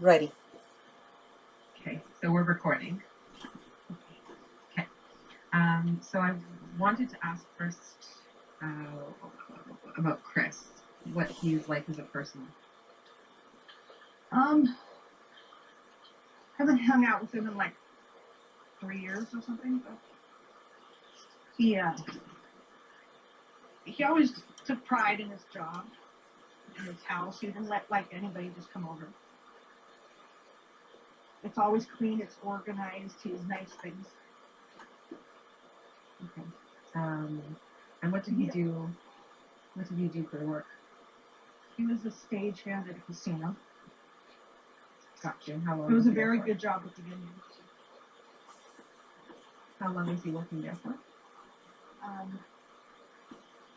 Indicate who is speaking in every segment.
Speaker 1: Ready.
Speaker 2: Okay, so we're recording. Okay. So I wanted to ask first about Chris, what he's like as a person.
Speaker 3: Haven't hung out with him in like 3 years or something, but he always took pride in his job, in his house. He didn't let like anybody just come over. It's always clean, it's organized, he has nice things.
Speaker 2: Okay. And what did he do? What did he do for work?
Speaker 3: He was a stagehand at a casino.
Speaker 2: Gotcha. How long?
Speaker 3: It was a very good job at the beginning.
Speaker 2: How long was he working there for?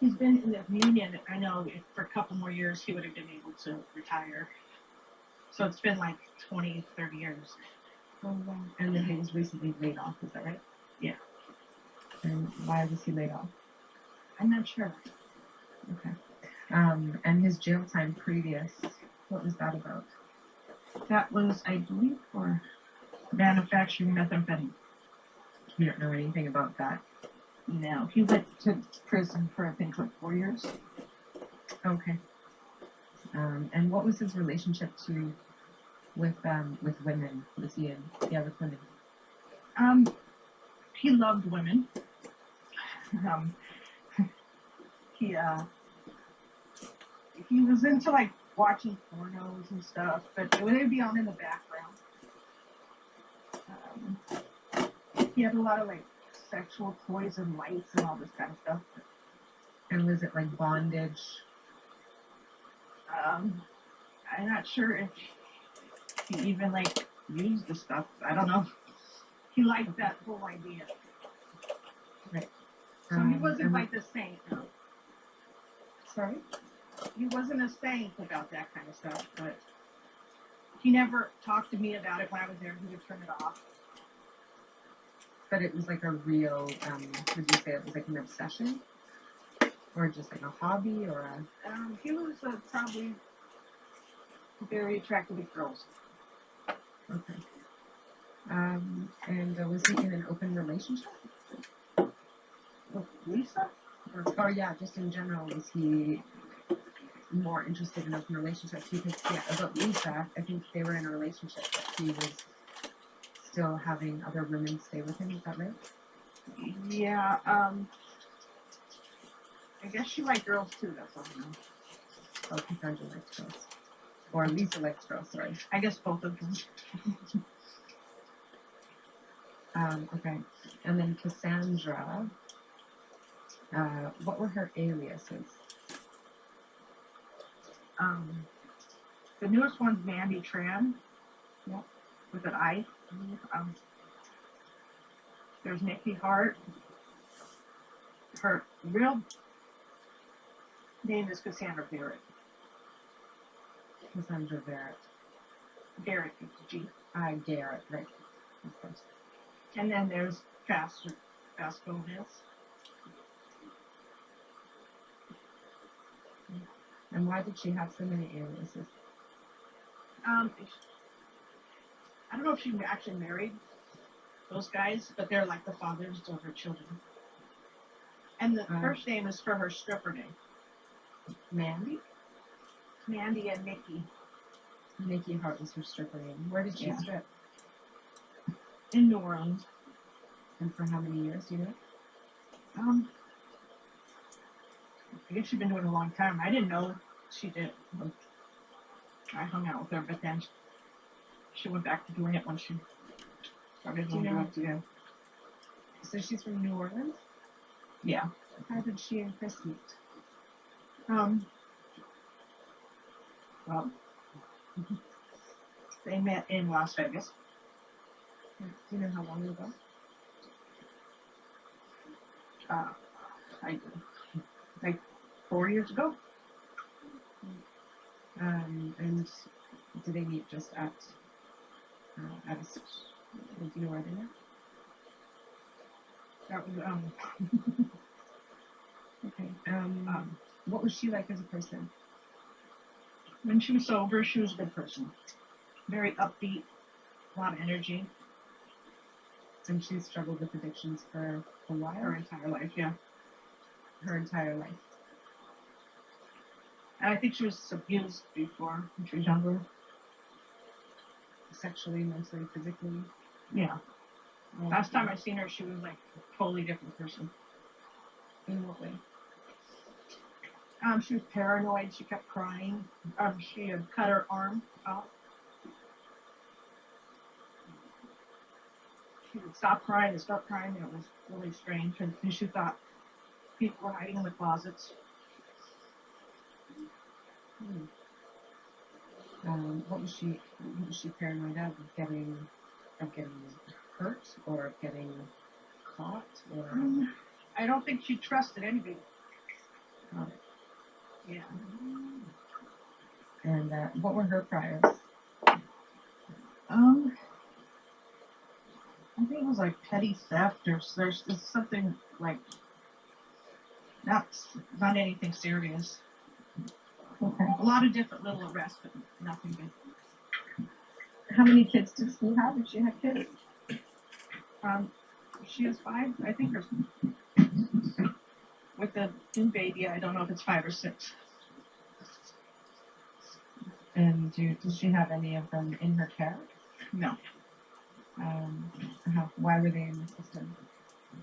Speaker 3: He's been in the union. I know if for a couple more years he would have been able to retire. So it's been like 20, 30 years.
Speaker 2: Oh, wow. And then he was recently laid off, is that right?
Speaker 3: Yeah.
Speaker 2: And why was he laid off?
Speaker 3: I'm not sure.
Speaker 2: Okay. And his jail time previous, what was that about?
Speaker 3: That was, I believe, for manufacturing methamphetamine.
Speaker 2: You don't know anything about that?
Speaker 3: No, he went to prison for I think like 4 years.
Speaker 2: Okay. And what was his relationship with women? Was he in? Yeah, with women.
Speaker 3: He loved women. He was into like watching pornos and stuff, but they would be on in the background. He had a lot of like sexual toys and lights and all this kind of stuff.
Speaker 2: And was it like bondage?
Speaker 3: I'm not sure if he even like used the stuff. I don't know. He liked that whole idea.
Speaker 2: Right.
Speaker 3: So he wasn't like a saint, no.
Speaker 2: Sorry?
Speaker 3: He wasn't a saint about that kind of stuff, but he never talked to me about it when I was there. He would turn it off.
Speaker 2: But it was like a real, would you say it was like an obsession? Or just like a hobby or a...
Speaker 3: He was probably very attracted to girls.
Speaker 2: Okay. And was he in an open relationship?
Speaker 3: With Lisa?
Speaker 2: Or yeah, just in general, was he more interested in open relationships? Because, yeah, about Lisa, I think they were in a relationship, but he was still having other women stay with him, is that right?
Speaker 3: Yeah, I guess she liked girls too, that's all I know.
Speaker 2: Oh, Cassandra likes girls. Or Lisa likes girls, sorry.
Speaker 3: I guess both of them.
Speaker 2: Okay. And then Cassandra, what were her aliases?
Speaker 3: The newest one's Mandy Tran.
Speaker 2: Yep.
Speaker 3: With an I. There's Nikki Hart. Her real name is Cassandra Barrett.
Speaker 2: Cassandra Barrett.
Speaker 3: Garrett with the G.
Speaker 2: Garrett, right. Of course.
Speaker 3: And then there's Vasconez.
Speaker 2: And why did she have so many aliases?
Speaker 3: I don't know if she actually married those guys, but they're like the fathers of her children. And the first name is for her stripper name.
Speaker 2: Mandy?
Speaker 3: Mandy and Nikki.
Speaker 2: Nikki Hart was her stripper name. Where did she strip?
Speaker 3: In New Orleans.
Speaker 2: And for how many years, do you know?
Speaker 3: I guess she'd been doing it a long time. I didn't know she did. I hung out with her, but then she went back to doing it when she started doing drugs again.
Speaker 2: So she's from New Orleans?
Speaker 3: Yeah.
Speaker 2: How did she and Chris meet?
Speaker 3: Well, they met in Las Vegas.
Speaker 2: Do you know how long ago?
Speaker 3: Like 4 years ago.
Speaker 2: And did they meet just at a, do you know where they met?
Speaker 3: That was,
Speaker 2: Okay. What was she like as a person?
Speaker 3: When she was sober, she was a good person. very upbeat, a lot of energy.
Speaker 2: And she's struggled with addictions for a while.
Speaker 3: Her entire life, yeah.
Speaker 2: Her entire life.
Speaker 3: And I think she was abused before when she was younger.
Speaker 2: Sexually, mentally, physically.
Speaker 3: Yeah. Last time I seen her, she was like a totally different person.
Speaker 2: In what way?
Speaker 3: She was paranoid. She kept crying. She had cut her arm off. She would stop crying and start crying, and it was really strange. And she thought people were hiding in the closets.
Speaker 2: What was she paranoid of? Getting hurt or of getting caught or?
Speaker 3: I don't think she trusted anybody.
Speaker 2: Got it.
Speaker 3: Yeah.
Speaker 2: And what were her priors?
Speaker 3: I think it was like petty theft or there's something like not anything serious.
Speaker 2: Okay.
Speaker 3: A lot of different little arrests, but nothing big.
Speaker 2: How many kids did she have? Did she have kids?
Speaker 3: She has 5. I think there's with the new baby. I don't know if it's 5 or 6.
Speaker 2: And does she have any of them in her care?
Speaker 3: No.
Speaker 2: Why were they in the system?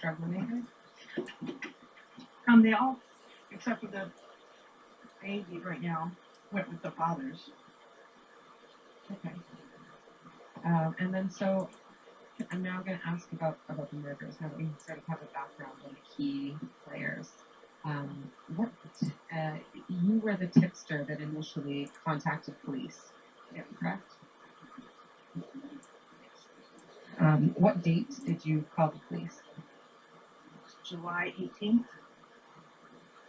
Speaker 2: Drug related?
Speaker 3: They all, except for the baby right now, went with the fathers.
Speaker 2: Okay. And then so I'm now going to ask about the murders. Now that we sort of have a background on the key players. You were the tipster that initially contacted police, correct? What date did you call the police?
Speaker 3: July 18th.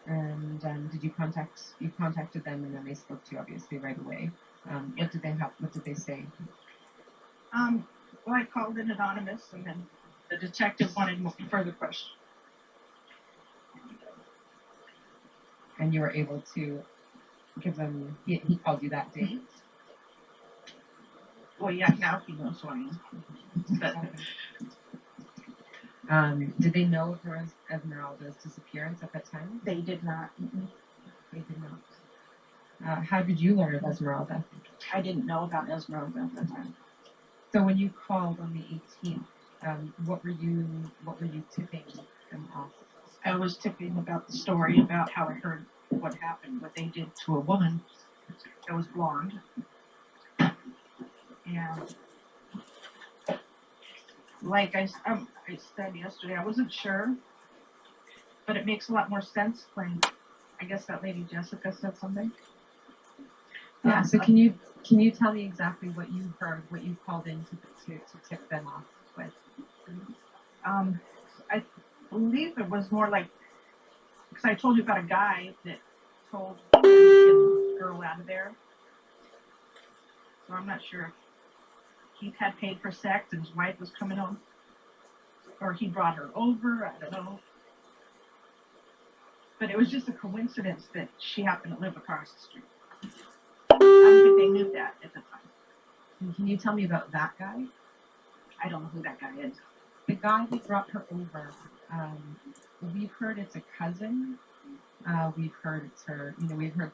Speaker 2: And did you contacted them and then they spoke to you obviously right away. What did they say?
Speaker 3: Well, I called in anonymous and then the detective wanted further questions.
Speaker 2: And you were able to give them, he called you that day?
Speaker 3: Well, yeah, now he knows who I am. But,
Speaker 2: did they know of her Esmeralda's disappearance at that time?
Speaker 3: They did not.
Speaker 2: They did not. How did you learn of Esmeralda?
Speaker 3: I didn't know about Esmeralda at that time.
Speaker 2: So when you called on the 18th, what were you tipping them off?
Speaker 3: I was tipping about the story about how I heard what happened, what they did to a woman that was blonde. And like I said yesterday, I wasn't sure, but it makes a lot more sense when I guess that lady Jessica said something.
Speaker 2: Yeah. So can you tell me exactly what you heard, what you called in to tip them off with?
Speaker 3: I believe it was more like because I told you about a guy that told him to get the girl out of there. So I'm not sure if he had paid for sex and his wife was coming home, or he brought her over. I don't know. But it was just a coincidence that she happened to live across the street. I don't think they knew that at the time.
Speaker 2: And can you tell me about that guy?
Speaker 3: I don't know who that guy is.
Speaker 2: The guy that brought her over. We've heard it's a cousin. We've heard it's her. We've heard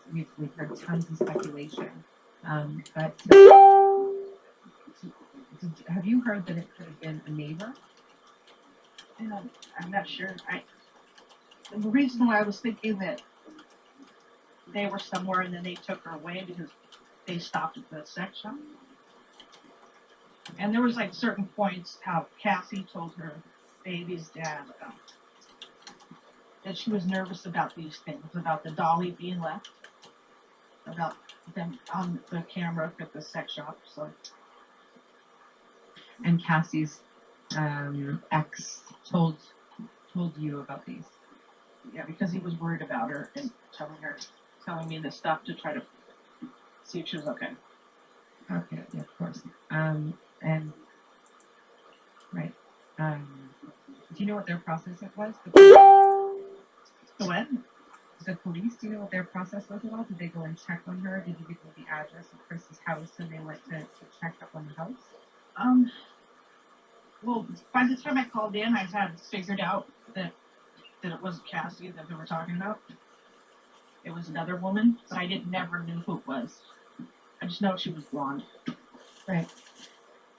Speaker 2: tons of speculation. But have you heard that it could have been a neighbor?
Speaker 3: I'm not sure. The reason why I was thinking that they were somewhere and then they took her away because they stopped at the sex shop. And there was like certain points how Cassie told her baby's dad that she was nervous about these things, about the dolly being left, about them on the camera at the sex shop. So.
Speaker 2: And Cassie's ex told you about these.
Speaker 3: Yeah, because he was worried about her and telling me this stuff to try to see if she was okay.
Speaker 2: Okay, yeah, of course. And right. Do you know what their process it was?
Speaker 3: The what?
Speaker 2: the police, do you know what their process was at all? Did they go and check on her? Did you give them the address of Chris's house and they went to check up on the house?
Speaker 3: Well, by the time I called in, I had figured out that it wasn't Cassie that they were talking about. It was another woman, but I never knew who it was. I just know she was blonde.
Speaker 2: Right.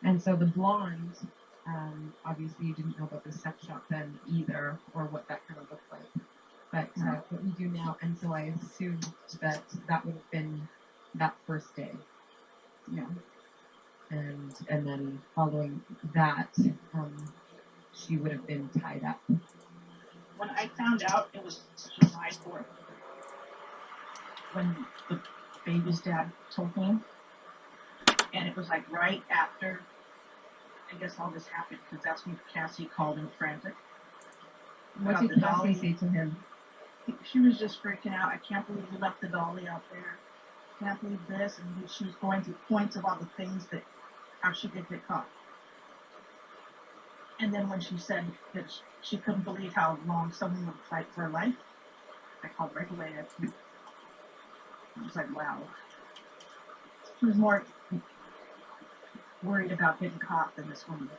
Speaker 2: And so the blonde, obviously you didn't know about the sex shop then either, or what that kind of looked like. But what we do now, and so I assumed that that would have been that first day.
Speaker 3: Yeah.
Speaker 2: And then following that, she would have been tied up.
Speaker 3: When I found out, it was July 4th. When the baby's dad told me. And it was like right after, I guess, all this happened, because that's when Cassie called him frantic.
Speaker 2: What did Cassie say to him?
Speaker 3: She was just freaking out. I can't believe you left the dolly out there. Can't believe this. And she was going through points of all the things that, how she did get caught. And then when she said that she couldn't believe how long someone would fight for her life, I called right away. I was like, wow. She was more worried about getting caught than this woman.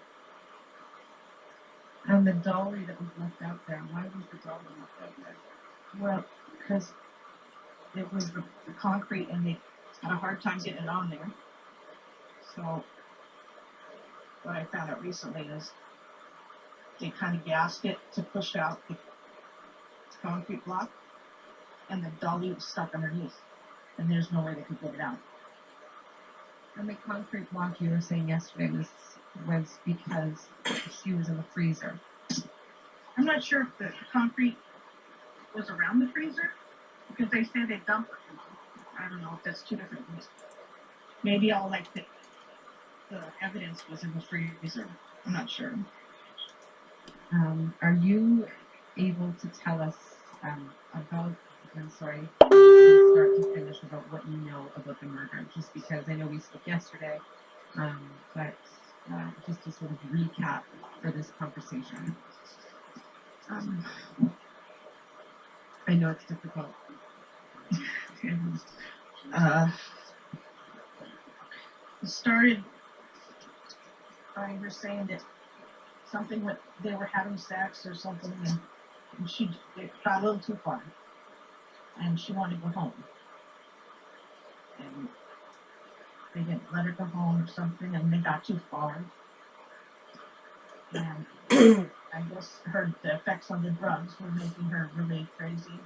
Speaker 2: And the dolly that was left out there, why was the dolly left out there?
Speaker 3: Well, because it was the concrete and they had a hard time getting it on there. So what I found out recently is they kind of gasked it to push out the concrete block, and the dolly was stuck underneath, and there's no way they could get it out.
Speaker 2: And the concrete block you were saying yesterday was because she was in the freezer.
Speaker 3: I'm not sure if the concrete was around the freezer, because they say they dumped it. I don't know if that's two different things. Maybe all like the evidence was in the freezer. I'm not sure.
Speaker 2: Are you able to tell us about, I'm sorry, start to finish, about what you know about the murder? Just because I know we spoke yesterday, but just to sort of recap for this conversation. I know it's difficult.
Speaker 3: It started by her saying that something with they were having sex or something, and it got a little too far, and she wanted to go home, and they didn't let her go home or something, and they got too far, and I guess the effects on the drugs were making her really crazy.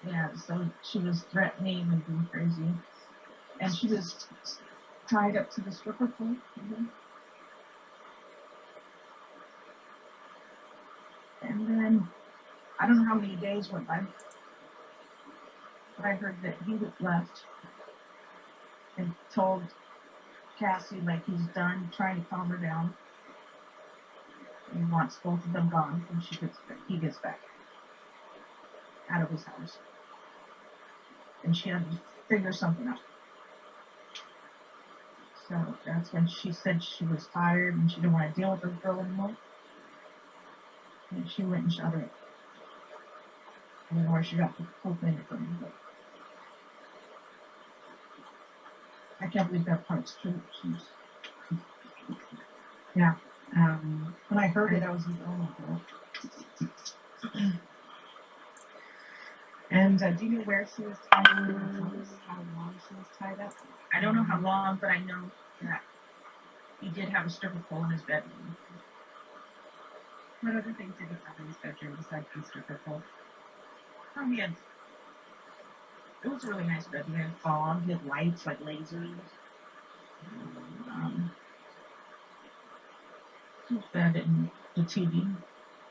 Speaker 3: Yeah, so she was threatening and being crazy, and she was tied up to the stripper pole. Mm-hmm. And then, I don't know how many days went by, but I heard that he was left and told Cassie, like, he's done trying to calm her down. And he wants both of them gone when he gets back out of his house. And she had to figure something out. So that's when she said she was tired and she didn't want to deal with this girl anymore. And she went and shot her. I don't know where she got the whole thing from, but I can't believe that part's true.
Speaker 2: Yeah.
Speaker 3: When I heard it, I was like, oh my God.
Speaker 2: And do you know where she was tied up? How long she was tied up?
Speaker 3: I don't know how long, but I know that he did have a stripper pole in his bedroom.
Speaker 2: What other things did he have in his bedroom besides the stripper pole?
Speaker 3: Oh, it was a really nice bedroom. He had fog, he had lights, like lasers. Bed and the TV.